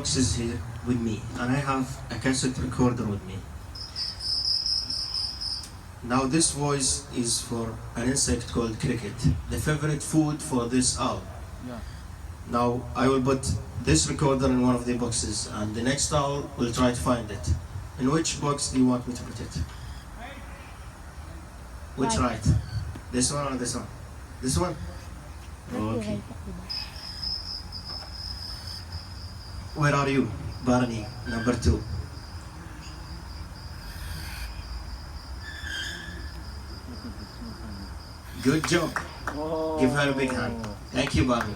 boxes here with me, and I have a cassette recorder with me. Now this voice is for an insect called cricket, the favorite food for this owl. Yeah. Now I will put this recorder in one of the boxes, and the next owl will try to find it. In which box do you want me to put it? Which right? This one or this one? This one? Okay. Where are you, Barney, number 2? Good job. Oh. Give her a big hand. Thank you, Barney.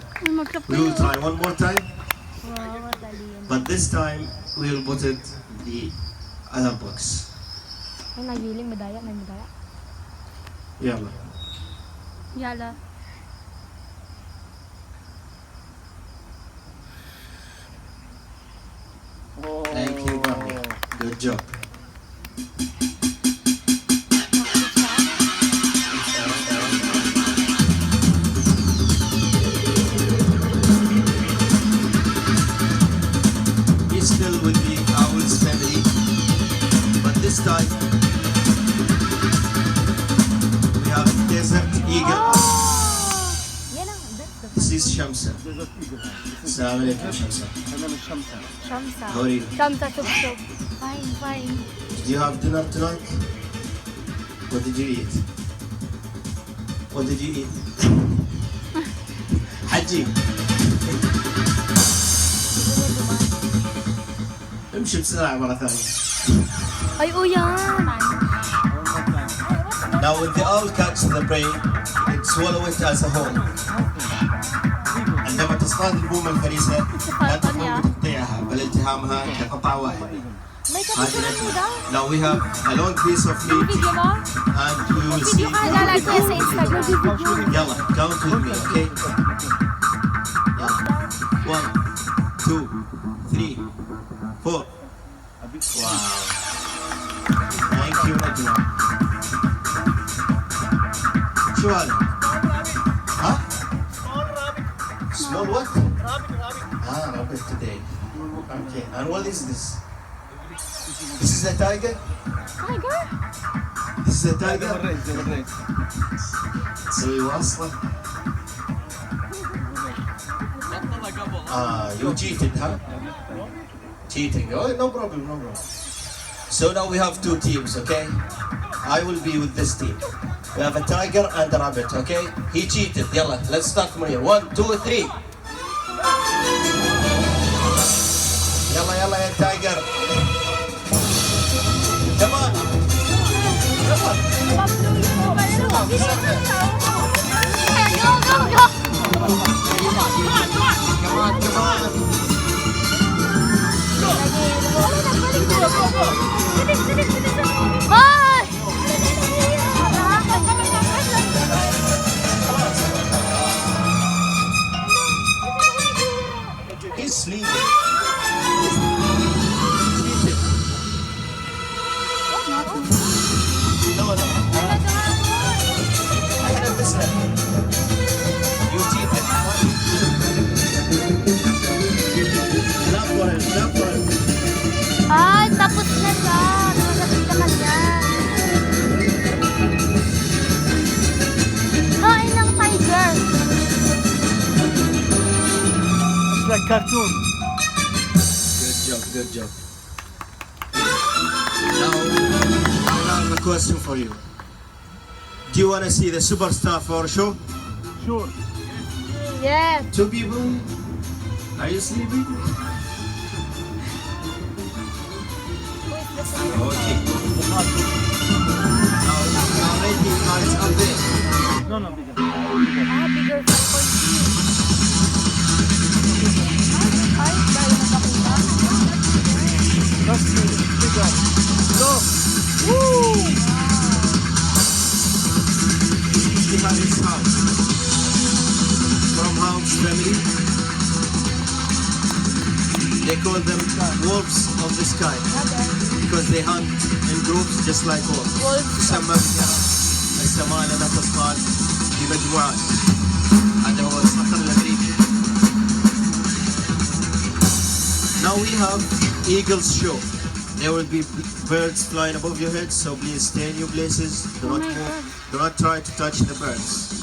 We will try one more time, but this time we will put it in the other box. May nagiling, madaya, may madaya. Yalla. Yala. Oh. Thank you, Barney. Good job. He's still with the Owls family, but this time we have Desert Eagle. Yan ang, that's the This is Shamsa. Desert Eagle. Assalamu alaikum, Shamsa. Her name is Shamsa. Shamsa. How are you? Shamsa, sup. Fine, fine. Did you have dinner tonight? What did you eat? What did you eat? Haji. امشي بسرعة مرة ثانية. Ay, o yan. Now when the owl catches the prey, it swallow it as a whole. عندما تصطاد البومة الفريسة لا تقوم بتقطيعها بل التهامها كقطع واحد. May kapitulan mo daw. Now we have a long piece of meat Video mo? and we will see. Video ka, lalagay ko sa Instagram. Yalla, count with me, okay? Yalla. 1, 2, 3, 4. Wow. Thank you, Najwa. شو هذا؟ ها؟ Small what? Rabbit today. Okay, and what is this? This is a tiger? Tiger? This is a tiger? They were red. تسوي واصلة؟ You cheated, huh? Cheating. Oh, no problem, no problem. So now we have 2 teams, okay? I will be with this team. We have a tiger and a rabbit, okay? He cheated. Yalla, let's start from here. 1, 2, 3. Yalla, yalla, ya tiger. Come on. Come on. Come on, come on. Ay! He's sleeping. No, no. I can understand. You cheated. Clap for him, clap for him. Ay, tapos na siya. Nakasabi ka kanya. Kain ng tiger. It's like cartoon. Good job, good job. Now, I have a question for you. Do you want to see the SuperStar for show? Sure. Yes. 2 people? Are you sleeping? Okay. Now rating cards up there. No, no, bigger. Bigger 5.2. Ay, dahil nakakita. Trust me, it's bigger. Go. Woo! This is the Harris house. From House family. They call them wolves of the sky because they hunt in groups just like wolves. تسمى السماء لنا تصطاد بمجموعات. هذا هو الصقر الأمريكي. Now we have Eagle's show. There will be birds flying above your head, so please stay in your places. Do Oh not my move. God. Do not try to touch the birds.